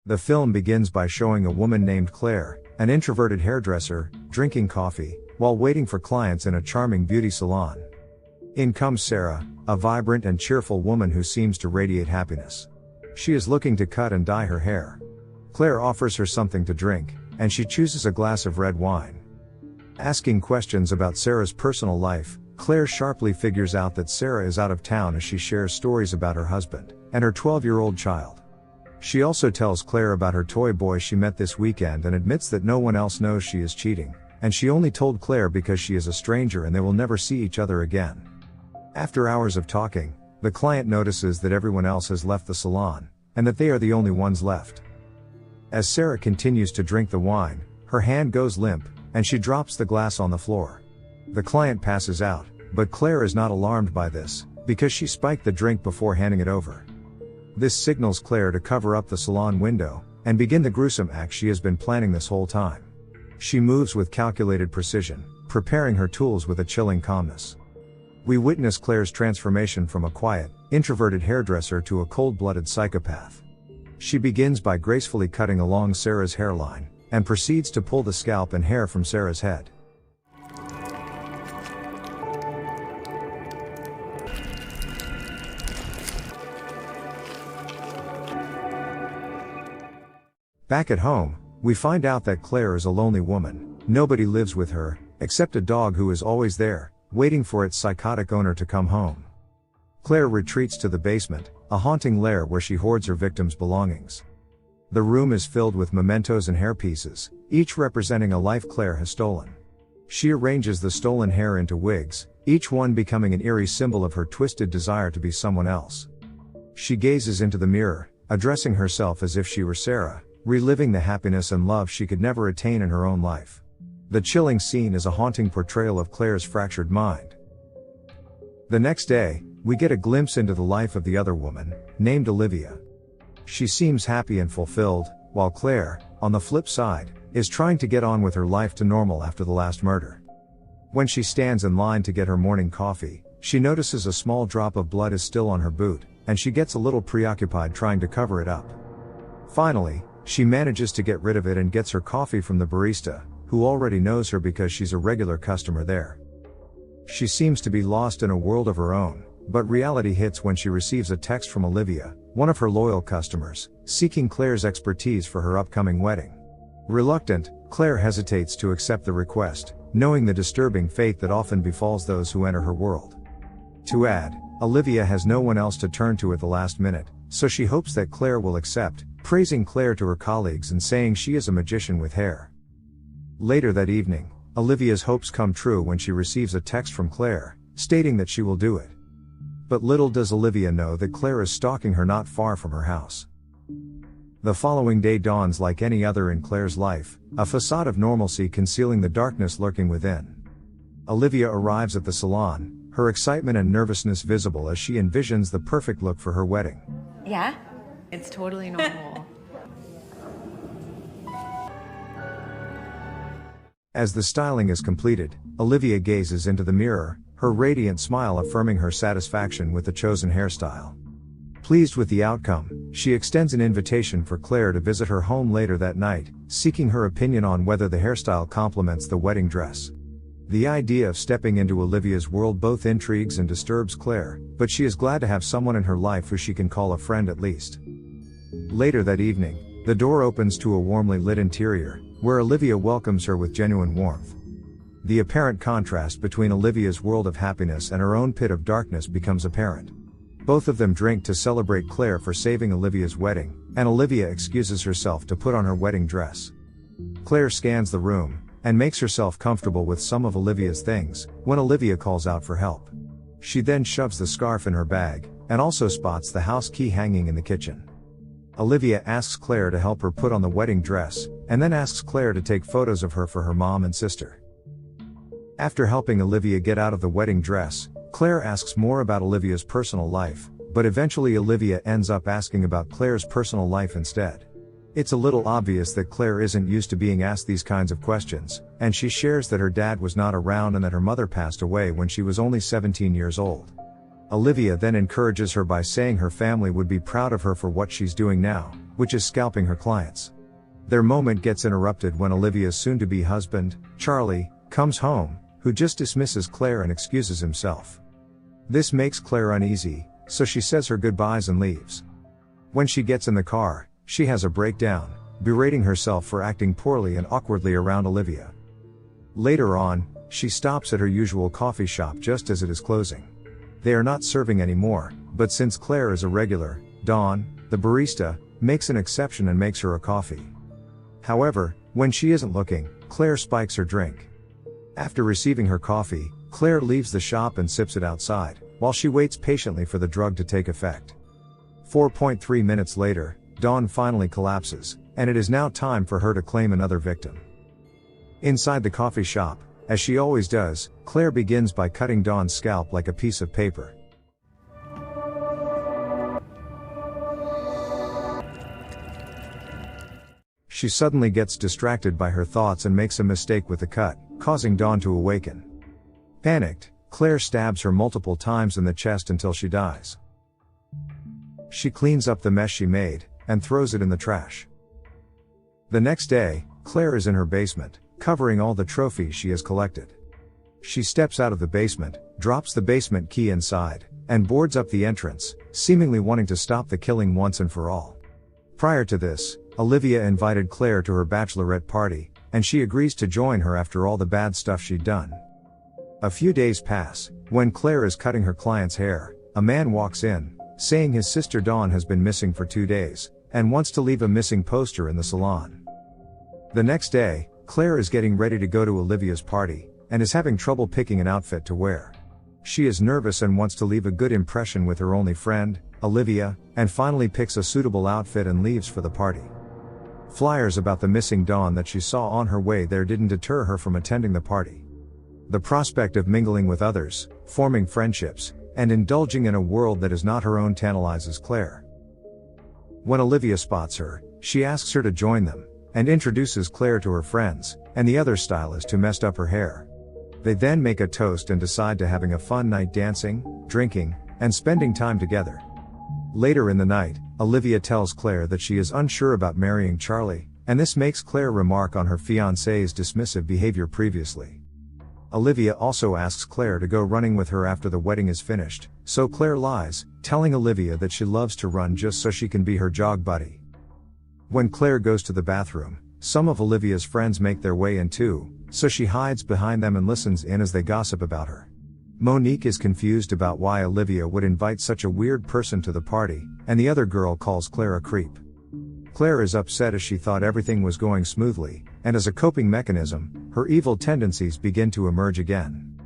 The film begins by showing a woman named Claire, an introverted hairdresser, drinking coffee, while waiting for clients in a charming beauty salon. In comes Sarah, a vibrant and cheerful woman who seems to radiate happiness. She is looking to cut and dye her hair. Claire offers her something to drink, and she chooses a glass of red wine. Asking questions about Sarah's personal life, Claire sharply figures out that Sarah is out of town as she shares stories about her husband and her 12-year-old child. She also tells Claire about her toy boy she met this weekend and admits that no one else knows she is cheating, and she only told Claire because she is a stranger and they will never see each other again. After hours of talking, the client notices that everyone else has left the salon, and that they are the only ones left. As Sarah continues to drink the wine, her hand goes limp, and she drops the glass on the floor. The client passes out, but Claire is not alarmed by this, because she spiked the drink before handing it over. This signals Claire to cover up the salon window, and begin the gruesome act she has been planning this whole time. She moves with calculated precision, preparing her tools with a chilling calmness. We witness Claire's transformation from a quiet, introverted hairdresser to a cold-blooded psychopath. She begins by gracefully cutting along Sarah's hairline, and proceeds to pull the scalp and hair from Sarah's head. Back at home, we find out that Claire is a lonely woman. Nobody lives with her, except a dog who is always there, waiting for its psychotic owner to come home. Claire retreats to the basement, a haunting lair where she hoards her victims' belongings. The room is filled with mementos and hair pieces, each representing a life Claire has stolen. She arranges the stolen hair into wigs, each one becoming an eerie symbol of her twisted desire to be someone else. She gazes into the mirror, addressing herself as if she were Sarah, reliving the happiness and love she could never attain in her own life. The chilling scene is a haunting portrayal of Claire's fractured mind. The next day, we get a glimpse into the life of the other woman, named Olivia. She seems happy and fulfilled, while Claire, on the flip side, is trying to get on with her life to normal after the last murder. When she stands in line to get her morning coffee, she notices a small drop of blood is still on her boot, and she gets a little preoccupied trying to cover it up. Finally, she manages to get rid of it and gets her coffee from the barista, who already knows her because she's a regular customer there. She seems to be lost in a world of her own, but reality hits when she receives a text from Olivia, one of her loyal customers, seeking Claire's expertise for her upcoming wedding. Reluctant, Claire hesitates to accept the request, knowing the disturbing fate that often befalls those who enter her world. To add, Olivia has no one else to turn to at the last minute, so she hopes that Claire will accept, praising Claire to her colleagues and saying she is a magician with hair. Later that evening, Olivia's hopes come true when she receives a text from Claire, stating that she will do it. But little does Olivia know that Claire is stalking her not far from her house. The following day dawns like any other in Claire's life, a facade of normalcy concealing the darkness lurking within. Olivia arrives at the salon, her excitement and nervousness visible as she envisions the perfect look for her wedding. Yeah? It's totally normal. As the styling is completed, Olivia gazes into the mirror, her radiant smile affirming her satisfaction with the chosen hairstyle. Pleased with the outcome, she extends an invitation for Claire to visit her home later that night, seeking her opinion on whether the hairstyle complements the wedding dress. The idea of stepping into Olivia's world both intrigues and disturbs Claire, but she is glad to have someone in her life who she can call a friend at least. Later that evening, the door opens to a warmly lit interior, where Olivia welcomes her with genuine warmth. The apparent contrast between Olivia's world of happiness and her own pit of darkness becomes apparent. Both of them drink to celebrate Claire for saving Olivia's wedding, and Olivia excuses herself to put on her wedding dress. Claire scans the room, and makes herself comfortable with some of Olivia's things, when Olivia calls out for help. She then shoves the scarf in her bag, and also spots the house key hanging in the kitchen. Olivia asks Claire to help her put on the wedding dress, and then asks Claire to take photos of her for her mom and sister. After helping Olivia get out of the wedding dress, Claire asks more about Olivia's personal life, but eventually Olivia ends up asking about Claire's personal life instead. It's a little obvious that Claire isn't used to being asked these kinds of questions, and she shares that her dad was not around and that her mother passed away when she was only 17 years old. Olivia then encourages her by saying her family would be proud of her for what she's doing now, which is scalping her clients. Their moment gets interrupted when Olivia's soon-to-be husband, Charlie, comes home, who just dismisses Claire and excuses himself. This makes Claire uneasy, so she says her goodbyes and leaves. When she gets in the car, she has a breakdown, berating herself for acting poorly and awkwardly around Olivia. Later on, she stops at her usual coffee shop just as it is closing. They are not serving anymore, but since Claire is a regular, Dawn, the barista, makes an exception and makes her a coffee. However, when she isn't looking, Claire spikes her drink. After receiving her coffee, Claire leaves the shop and sips it outside, while she waits patiently for the drug to take effect. 4.3 minutes later, Dawn finally collapses, and it is now time for her to claim another victim. Inside the coffee shop, as she always does, Claire begins by cutting Dawn's scalp like a piece of paper. She suddenly gets distracted by her thoughts and makes a mistake with the cut, causing Dawn to awaken. Panicked, Claire stabs her multiple times in the chest until she dies. She cleans up the mess she made, and throws it in the trash. The next day, Claire is in her basement, covering all the trophies she has collected. She steps out of the basement, drops the basement key inside, and boards up the entrance, seemingly wanting to stop the killing once and for all. Prior to this, Olivia invited Claire to her bachelorette party, and she agrees to join her after all the bad stuff she'd done. A few days pass. When Claire is cutting her client's hair, a man walks in, saying his sister Dawn has been missing for 2 days, and wants to leave a missing poster in the salon. The next day, Claire is getting ready to go to Olivia's party, and is having trouble picking an outfit to wear. She is nervous and wants to leave a good impression with her only friend, Olivia, and finally picks a suitable outfit and leaves for the party. Flyers about the missing Dawn that she saw on her way there didn't deter her from attending the party. The prospect of mingling with others, forming friendships, and indulging in a world that is not her own tantalizes Claire. When Olivia spots her, she asks her to join them, and introduces Claire to her friends, and the other stylist who messed up her hair. They then make a toast and decide to having a fun night dancing, drinking, and spending time together. Later in the night, Olivia tells Claire that she is unsure about marrying Charlie, and this makes Claire remark on her fiancé's dismissive behavior previously. Olivia also asks Claire to go running with her after the wedding is finished, so Claire lies, telling Olivia that she loves to run just so she can be her jog buddy. When Claire goes to the bathroom, some of Olivia's friends make their way in too, so she hides behind them and listens in as they gossip about her. Monique is confused about why Olivia would invite such a weird person to the party, and the other girl calls Claire a creep. Claire is upset as she thought everything was going smoothly, and as a coping mechanism, her evil tendencies begin to emerge again.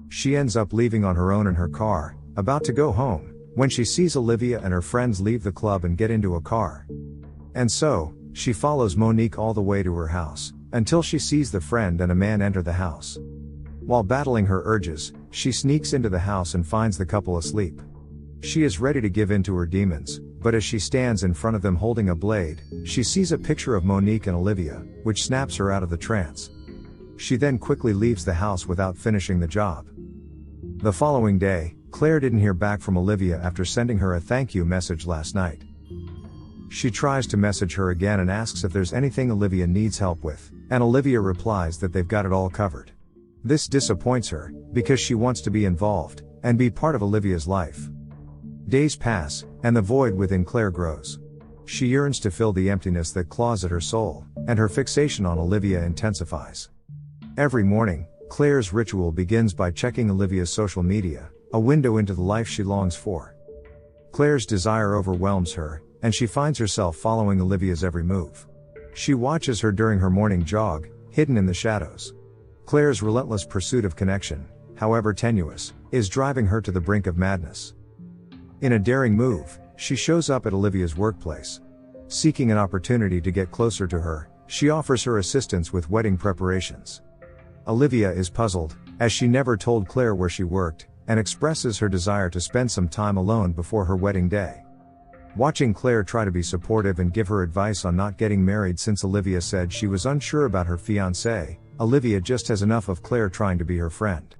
She ends up leaving on her own in her car, about to go home, when she sees Olivia and her friends leave the club and get into a car. And so, she follows Monique all the way to her house, until she sees the friend and a man enter the house. While battling her urges, she sneaks into the house and finds the couple asleep. She is ready to give in to her demons, but as she stands in front of them holding a blade, she sees a picture of Monique and Olivia, which snaps her out of the trance. She then quickly leaves the house without finishing the job. The following day, Claire didn't hear back from Olivia after sending her a thank you message last night. She tries to message her again and asks if there's anything Olivia needs help with, and Olivia replies that they've got it all covered. This disappoints her, because she wants to be involved, and be part of Olivia's life. Days pass, and the void within Claire grows. She yearns to fill the emptiness that claws at her soul, and her fixation on Olivia intensifies. Every morning, Claire's ritual begins by checking Olivia's social media, a window into the life she longs for. Claire's desire overwhelms her, and she finds herself following Olivia's every move. She watches her during her morning jog, hidden in the shadows. Claire's relentless pursuit of connection, however tenuous, is driving her to the brink of madness. In a daring move, she shows up at Olivia's workplace. Seeking an opportunity to get closer to her, she offers her assistance with wedding preparations. Olivia is puzzled, as she never told Claire where she worked, and expresses her desire to spend some time alone before her wedding day. Watching Claire try to be supportive and give her advice on not getting married since Olivia said she was unsure about her fiancé, Olivia just has enough of Claire trying to be her friend.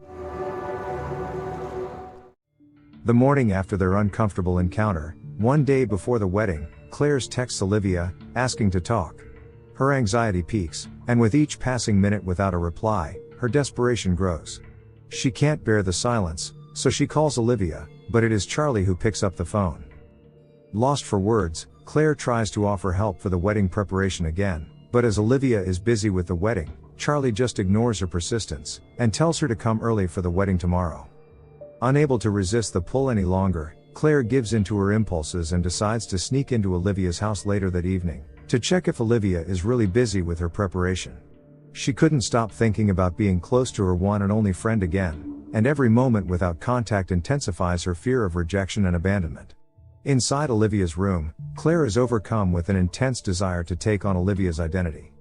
The morning after their uncomfortable encounter, one day before the wedding, Claire's texts Olivia, asking to talk. Her anxiety peaks, and with each passing minute without a reply, her desperation grows. She can't bear the silence, so she calls Olivia, but it is Charlie who picks up the phone. Lost for words, Claire tries to offer help for the wedding preparation again, but as Olivia is busy with the wedding, Charlie just ignores her persistence, and tells her to come early for the wedding tomorrow. Unable to resist the pull any longer, Claire gives in to her impulses and decides to sneak into Olivia's house later that evening, to check if Olivia is really busy with her preparation. She couldn't stop thinking about being close to her one and only friend again, and every moment without contact intensifies her fear of rejection and abandonment. Inside Olivia's room, Claire is overcome with an intense desire to take on Olivia's identity.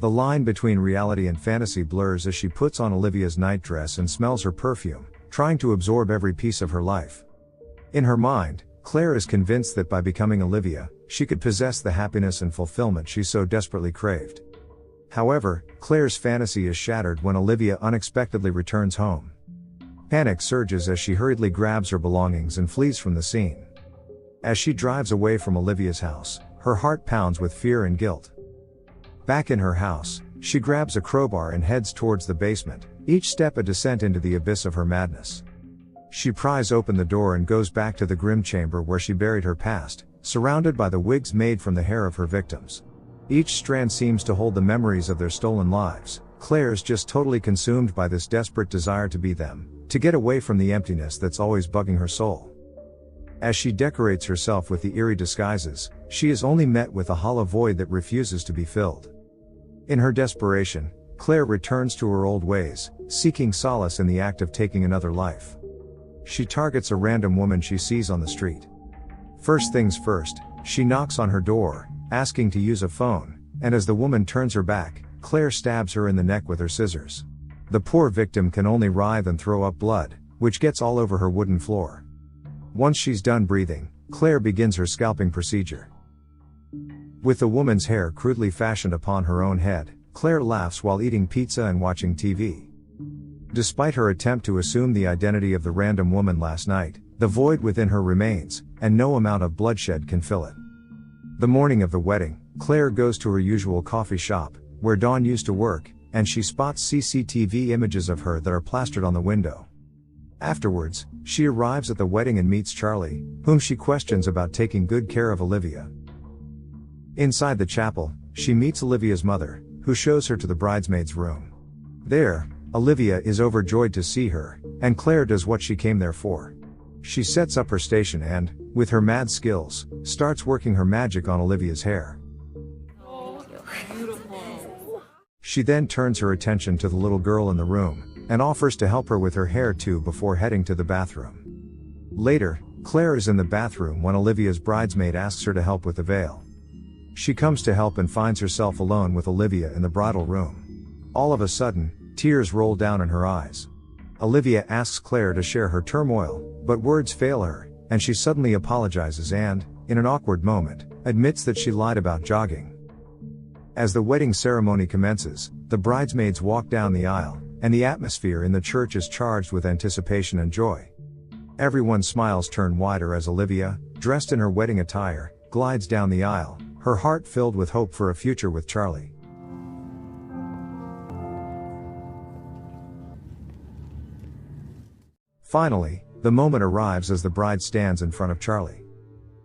The line between reality and fantasy blurs as she puts on Olivia's nightdress and smells her perfume, trying to absorb every piece of her life. In her mind, Claire is convinced that by becoming Olivia, she could possess the happiness and fulfillment she so desperately craved. However, Claire's fantasy is shattered when Olivia unexpectedly returns home. Panic surges as she hurriedly grabs her belongings and flees from the scene. As she drives away from Olivia's house, her heart pounds with fear and guilt. Back in her house, she grabs a crowbar and heads towards the basement, each step a descent into the abyss of her madness. She pries open the door and goes back to the grim chamber where she buried her past, surrounded by the wigs made from the hair of her victims. Each strand seems to hold the memories of their stolen lives. Claire's just totally consumed by this desperate desire to be them, to get away from the emptiness that's always bugging her soul. As she decorates herself with the eerie disguises, she is only met with a hollow void that refuses to be filled. In her desperation, Claire returns to her old ways, seeking solace in the act of taking another life. She targets a random woman she sees on the street. First things first, she knocks on her door, asking to use a phone, and as the woman turns her back, Claire stabs her in the neck with her scissors. The poor victim can only writhe and throw up blood, which gets all over her wooden floor. Once she's done breathing, Claire begins her scalping procedure. With the woman's hair crudely fashioned upon her own head, Claire laughs while eating pizza and watching TV. Despite her attempt to assume the identity of the random woman last night, the void within her remains, and no amount of bloodshed can fill it. The morning of the wedding, Claire goes to her usual coffee shop, where Dawn used to work, and she spots CCTV images of her that are plastered on the window. Afterwards, she arrives at the wedding and meets Charlie, whom she questions about taking good care of Olivia. Inside the chapel, she meets Olivia's mother, who shows her to the bridesmaid's room. There, Olivia is overjoyed to see her, and Claire does what she came there for. She sets up her station and, with her mad skills, starts working her magic on Olivia's hair. Oh, beautiful. She then turns her attention to the little girl in the room, and offers to help her with her hair too before heading to the bathroom. Later, Claire is in the bathroom when Olivia's bridesmaid asks her to help with the veil. She comes to help and finds herself alone with Olivia in the bridal room. All of a sudden, tears roll down in her eyes. Olivia asks Claire to share her turmoil, but words fail her, and she suddenly apologizes and, in an awkward moment, admits that she lied about jogging. As the wedding ceremony commences, the bridesmaids walk down the aisle, and the atmosphere in the church is charged with anticipation and joy. Everyone's smiles turn wider as Olivia, dressed in her wedding attire, glides down the aisle, her heart filled with hope for a future with Charlie. Finally, the moment arrives as the bride stands in front of Charlie.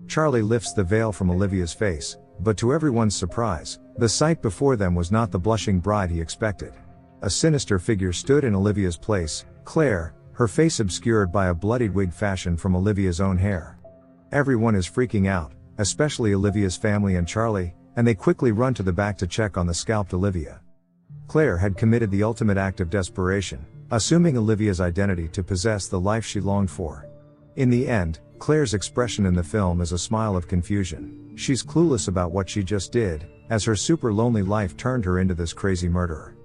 Charlie lifts the veil from Olivia's face, but to everyone's surprise, the sight before them was not the blushing bride he expected. A sinister figure stood in Olivia's place, Claire, her face obscured by a bloodied wig fashioned from Olivia's own hair. Everyone is freaking out, especially Olivia's family and Charlie, and they quickly run to the back to check on the scalped Olivia. Claire had committed the ultimate act of desperation, assuming Olivia's identity to possess the life she longed for. In the end, Claire's expression in the film is a smile of confusion. She's clueless about what she just did, as her super lonely life turned her into this crazy murderer.